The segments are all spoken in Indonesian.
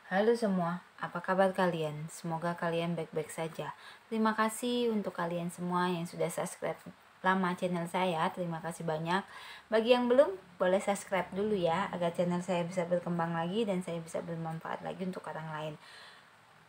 Halo semua, apa kabar kalian? Semoga kalian baik-baik saja. Terima kasih untuk kalian semua yang sudah subscribe lama channel saya. Terima kasih banyak. Bagi yang belum, boleh subscribe dulu ya, agar channel saya bisa berkembang lagi dan saya bisa bermanfaat lagi untuk orang lain.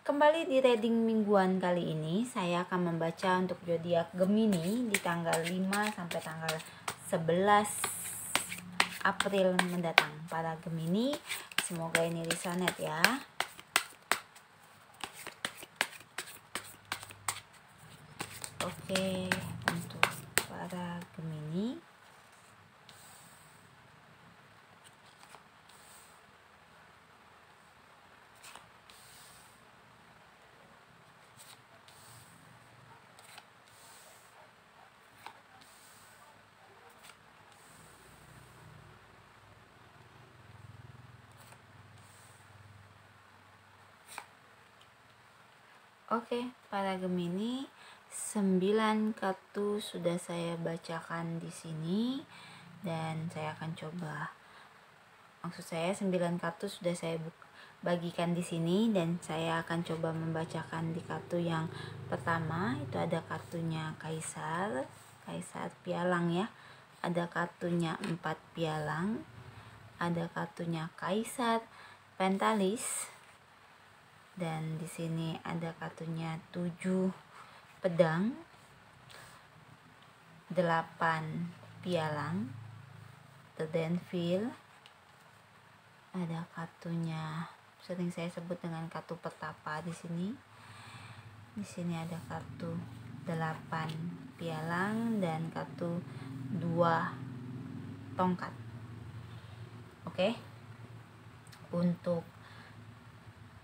Kembali di reading mingguan kali ini, saya akan membaca untuk zodiak Gemini di tanggal 5 sampai tanggal 11 April mendatang. Para Gemini, semoga ini resonate ya. Oke, untuk para Gemini, para Gemini, 9 kartu sudah saya bacakan di sini dan saya akan coba. Maksud saya 9 kartu sudah saya bagikan di sini dan saya akan coba membacakan di kartu yang pertama. Itu ada kartunya Kaisar pialang ya. Ada kartunya 4 pialang. Ada kartunya Kaisar Pentalis. Dan di sini ada kartunya 7 pedang, 8 pialang, The Devil. Ada kartunya sering saya sebut dengan kartu petapa di sini. Di sini ada kartu 8 pialang dan kartu 2 tongkat. Oke. Untuk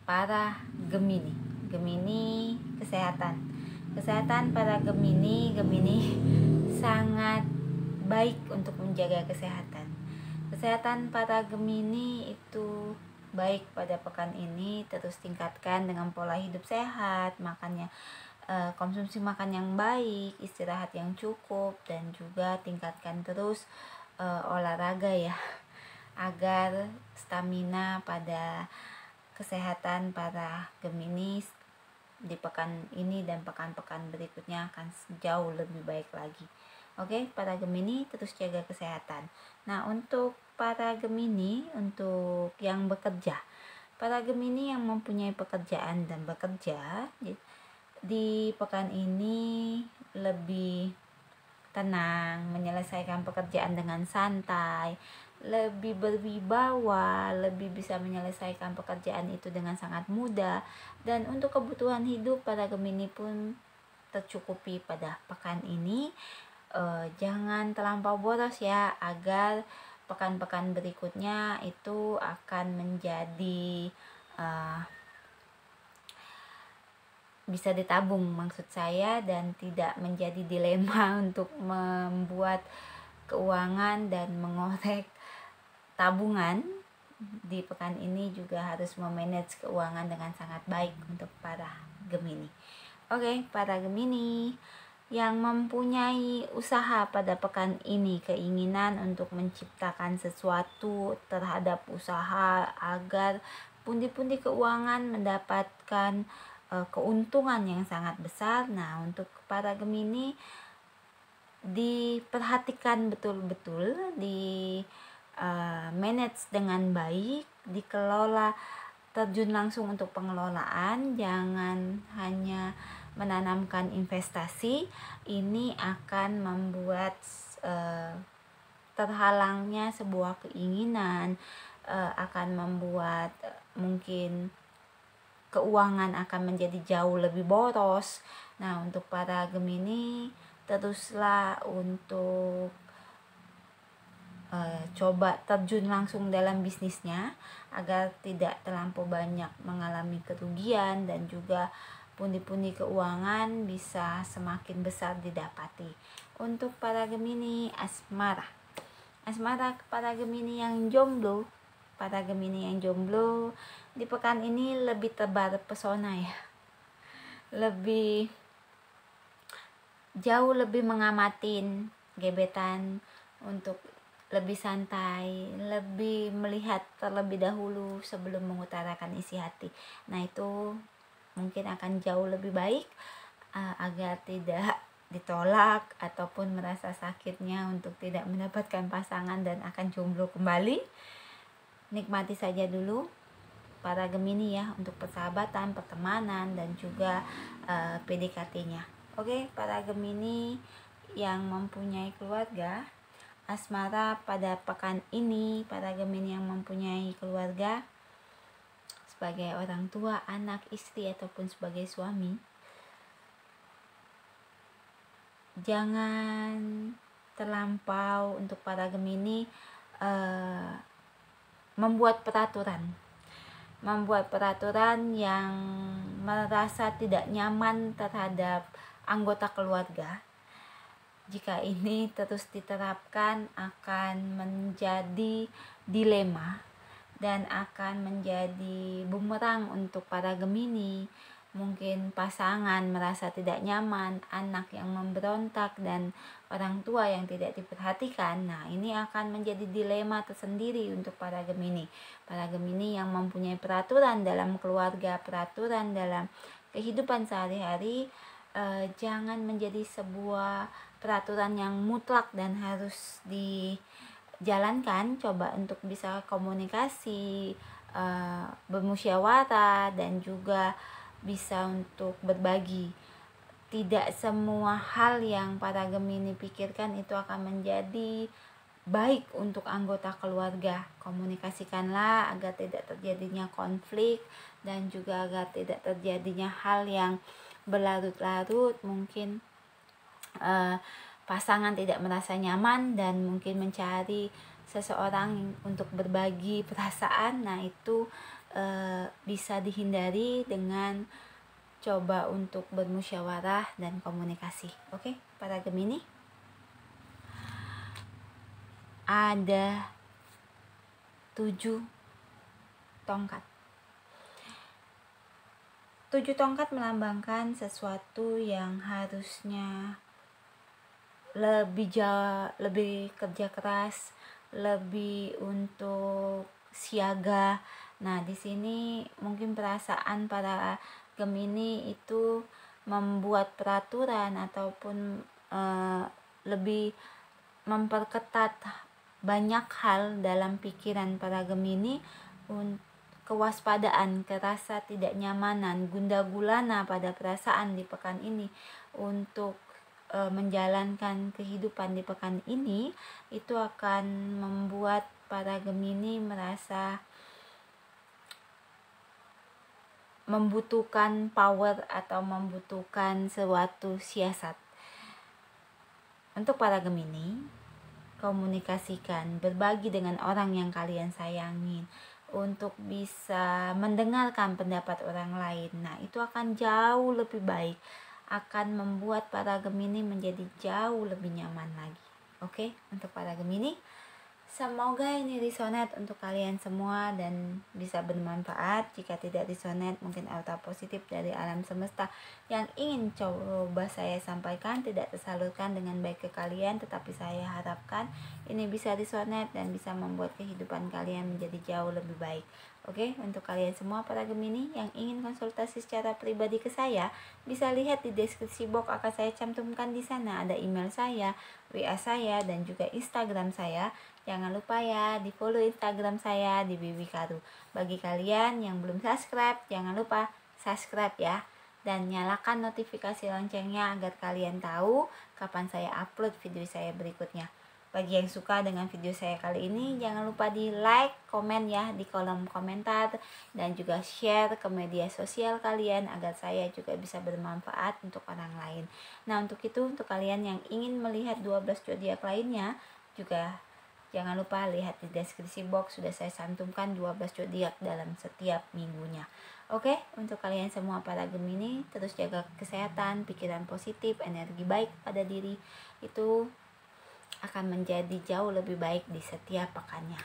para Gemini kesehatan para Gemini sangat baik untuk menjaga kesehatan para Gemini itu baik pada pekan ini. Terus tingkatkan dengan pola hidup sehat, konsumsi makan yang baik, istirahat yang cukup, dan juga tingkatkan terus olahraga ya, agar stamina pada kesehatan para Gemini di pekan ini dan pekan-pekan berikutnya akan jauh lebih baik lagi. Oke, para Gemini terus jaga kesehatan. Nah, untuk para Gemini, untuk yang bekerja, para Gemini yang mempunyai pekerjaan dan bekerja di pekan ini lebih tenang, menyelesaikan pekerjaan dengan santai, lebih berwibawa, lebih bisa menyelesaikan pekerjaan itu dengan sangat mudah. Dan untuk kebutuhan hidup para Gemini pun tercukupi pada pekan ini. Jangan terlampau boros ya, agar pekan-pekan berikutnya itu akan menjadi bisa ditabung maksud saya, dan tidak menjadi dilema untuk membuat keuangan dan mengorek tabungan. Di pekan ini juga harus memanage keuangan dengan sangat baik untuk para Gemini. Oke, para Gemini yang mempunyai usaha pada pekan ini, keinginan untuk menciptakan sesuatu terhadap usaha agar pundi-pundi keuangan mendapatkan keuntungan yang sangat besar. Nah, untuk para Gemini diperhatikan betul-betul, manage dengan baik, dikelola, terjun langsung untuk pengelolaan. Jangan hanya menanamkan investasi, ini akan membuat terhalangnya sebuah keinginan, akan membuat mungkin keuangan akan menjadi jauh lebih boros. Nah, untuk para Gemini teruslah untuk coba terjun langsung dalam bisnisnya agar tidak terlampau banyak mengalami kerugian, dan juga pundi-pundi keuangan bisa semakin besar didapati. Untuk para Gemini asmara para Gemini yang jomblo, di pekan ini lebih tebar pesona ya, jauh lebih mengamatin gebetan untuk lebih santai, lebih melihat terlebih dahulu sebelum mengutarakan isi hati. Nah, itu mungkin akan jauh lebih baik agar tidak ditolak ataupun merasa sakitnya untuk tidak mendapatkan pasangan dan akan jomblo kembali. Nikmati saja dulu para Gemini ya, untuk persahabatan, pertemanan, dan juga PDKT-nya. Oke, para Gemini yang mempunyai keluarga, asmara pada pekan ini, para Gemini yang mempunyai keluarga sebagai orang tua, anak, istri, ataupun sebagai suami, jangan terlampau untuk para Gemini membuat peraturan yang merasa tidak nyaman terhadap anggota keluarga. Jika ini terus diterapkan akan menjadi dilema dan akan menjadi bumerang untuk para Gemini. Mungkin pasangan merasa tidak nyaman, anak yang memberontak, dan orang tua yang tidak diperhatikan. Nah, ini akan menjadi dilema tersendiri untuk para Gemini. Para Gemini yang mempunyai peraturan dalam keluarga, peraturan dalam kehidupan sehari-hari, jangan menjadi sebuah peraturan yang mutlak dan harus dijalankan. Coba untuk bisa komunikasi, bermusyawarah, dan juga bisa untuk berbagi. Tidak semua hal yang para Gemini pikirkan itu akan menjadi baik untuk anggota keluarga. Komunikasikanlah agar tidak terjadinya konflik dan juga agar tidak terjadinya hal yang berlarut-larut. Mungkin pasangan tidak merasa nyaman dan mungkin mencari seseorang untuk berbagi perasaan. Nah, itu bisa dihindari dengan coba untuk bermusyawarah dan komunikasi. Oke, para Gemini, ada 7 tongkat. 7 tongkat melambangkan sesuatu yang harusnya lebih kerja keras, lebih untuk siaga. Nah, di sini mungkin perasaan para Gemini itu membuat peraturan ataupun lebih memperketat banyak hal dalam pikiran para Gemini. Kewaspadaan, kerasa tidak nyamanan, gundah gulana pada perasaan di pekan ini untuk menjalankan kehidupan di pekan ini, itu akan membuat para Gemini merasa membutuhkan power atau membutuhkan suatu siasat. Untuk para Gemini, komunikasikan, berbagi dengan orang yang kalian sayangin untuk bisa mendengarkan pendapat orang lain. Nah, itu akan jauh lebih baik, akan membuat para Gemini menjadi jauh lebih nyaman lagi. Oke, untuk para Gemini, semoga ini resonate untuk kalian semua dan bisa bermanfaat. Jika tidak resonate, mungkin aura positif dari alam semesta yang ingin coba saya sampaikan tidak tersalurkan dengan baik ke kalian, tetapi saya harapkan ini bisa resonate dan bisa membuat kehidupan kalian menjadi jauh lebih baik. Oke, untuk kalian semua para Gemini yang ingin konsultasi secara pribadi ke saya, bisa lihat di deskripsi box akan saya cantumkan di sana. Ada email saya, WA saya, dan juga Instagram saya. Jangan lupa ya di follow Instagram saya di Bibi Karu. Bagi kalian yang belum subscribe, jangan lupa subscribe ya. Dan nyalakan notifikasi loncengnya agar kalian tahu kapan saya upload video saya berikutnya. Bagi yang suka dengan video saya kali ini, jangan lupa di like, komen ya di kolom komentar, dan juga share ke media sosial kalian agar saya juga bisa bermanfaat untuk orang lain. Nah, untuk itu, untuk kalian yang ingin melihat 12 zodiak lainnya, juga jangan lupa lihat di deskripsi box, sudah saya cantumkan 12 zodiak dalam setiap minggunya. Oke, untuk kalian semua para Gemini, terus jaga kesehatan, pikiran positif, energi baik pada diri, itu akan menjadi jauh lebih baik di setiap pekannya.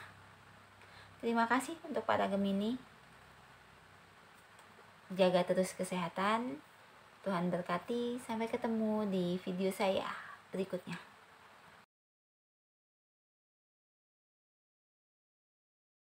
Terima kasih untuk para Gemini. Jaga terus kesehatan. Tuhan berkati. Sampai ketemu di video saya berikutnya.